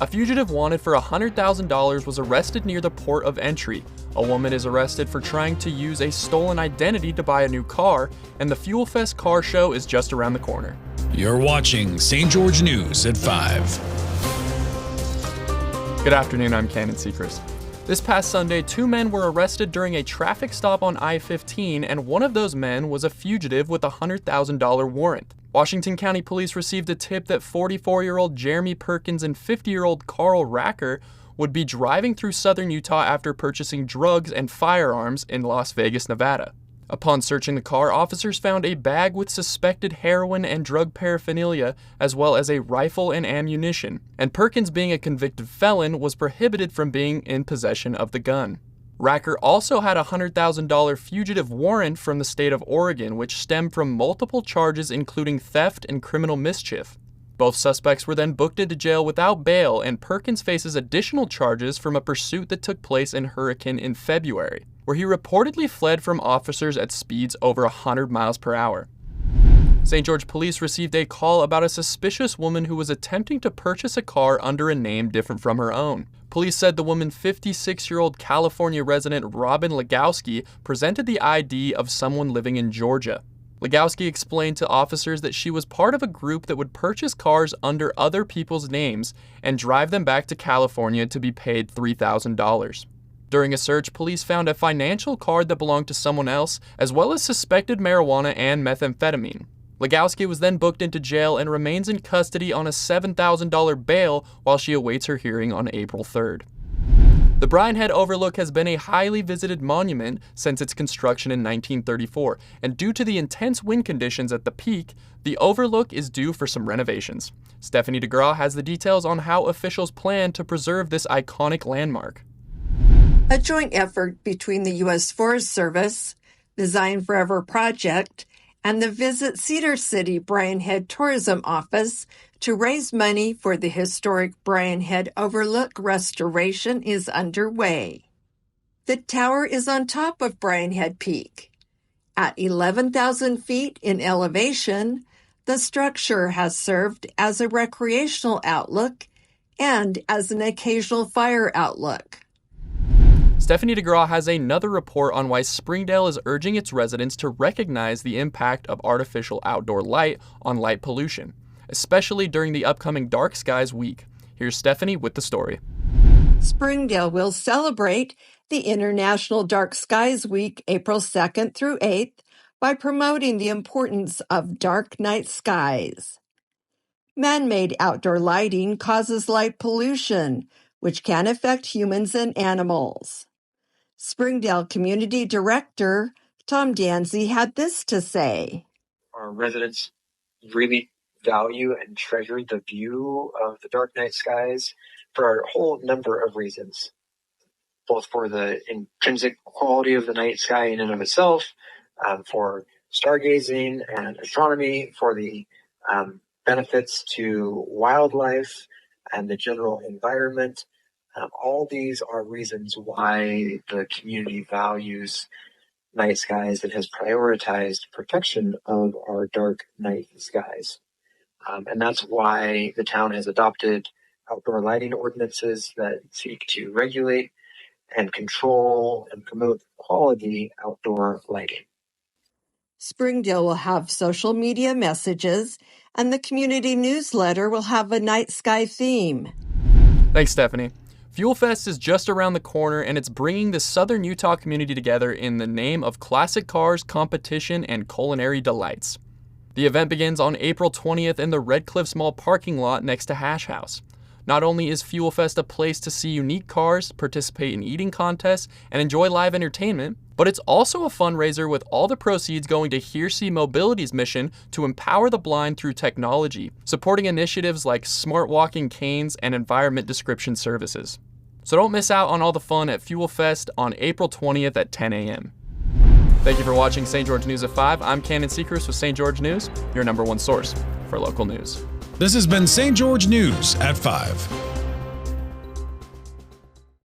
A fugitive wanted for $100,000 was arrested near the port of entry. A woman is arrested for trying to use a stolen identity to buy a new car, and the Fuel Fest car show is just around the corner. You're watching St. George News at 5. Good afternoon, I'm Cannon Sechrist. This past Sunday, 2 men were arrested during a traffic stop on I-15, and one of those men was a fugitive with a $100,000 warrant. Washington County Police received a tip that 44-year-old Jeremy Perkins and 50-year-old Carl Racker would be driving through southern Utah after purchasing drugs and firearms in Las Vegas, Nevada. Upon searching the car, officers found a bag with suspected heroin and drug paraphernalia, as well as a rifle and ammunition, and Perkins, being a convicted felon, was prohibited from being in possession of the gun. Racker also had a $100,000 fugitive warrant from the state of Oregon, which stemmed from multiple charges including theft and criminal mischief. Both suspects were then booked into jail without bail, and Perkins faces additional charges from a pursuit that took place in Hurricane in February, where he reportedly fled from officers at speeds over 100 miles per hour. St. George police received a call about a suspicious woman who was attempting to purchase a car under a name different from her own. Police said the woman, 56-year-old California resident Robin Legowski, presented the ID of someone living in Georgia. Legowski explained to officers that she was part of a group that would purchase cars under other people's names and drive them back to California to be paid $3,000. During a search, police found a financial card that belonged to someone else, as well as suspected marijuana and methamphetamine. Legowski was then booked into jail and remains in custody on a $7,000 bail while she awaits her hearing on April 3rd. The Brian Head Overlook has been a highly visited monument since its construction in 1934, and due to the intense wind conditions at the peak, the Overlook is due for some renovations. Stephanie DeGraw has the details on how officials plan to preserve this iconic landmark. A joint effort between the U.S. Forest Service, Design Forever Project, and the Visit Cedar City Brian Head Tourism Office to raise money for the historic Brian Head Overlook restoration is underway. The tower is on top of Brian Head Peak. At 11,000 feet in elevation, the structure has served as a recreational outlook and as an occasional fire outlook. Stephanie DeGraw has another report on why Springdale is urging its residents to recognize the impact of artificial outdoor light on light pollution, especially during the upcoming Dark Skies Week. Here's Stephanie with the story. Springdale will celebrate the International Dark Skies Week April 2nd through 8th by promoting the importance of dark night skies. Man-made outdoor lighting causes light pollution, which can affect humans and animals. Springdale Community Director Tom Danzy had this to say. Our residents really value and treasure the view of the dark night skies for a whole number of reasons, both for the intrinsic quality of the night sky in and of itself, for stargazing and astronomy, for the benefits to wildlife and the general environment. All these are reasons why the community values night skies and has prioritized protection of our dark night skies. And that's why the town has adopted outdoor lighting ordinances that seek to regulate and control and promote quality outdoor lighting. Springdale will have social media messages, and the community newsletter will have a night sky theme. Thanks, Stephanie. Fuel Fest is just around the corner, and it's bringing the southern Utah community together in the name of classic cars, competition, and culinary delights. The event begins on April 20th in the Red Cliffs Mall parking lot next to Hash House. Not only is Fuel Fest a place to see unique cars, participate in eating contests, and enjoy live entertainment, but it's also a fundraiser with all the proceeds going to Hearsay Mobility's mission to empower the blind through technology, supporting initiatives like smart walking canes and environment description services. So don't miss out on all the fun at Fuel Fest on April 20th at 10 a.m. Thank you for watching St. George News at 5. I'm Cannon Sechrist with St. George News, your #1 source for local news. This has been St. George News at 5.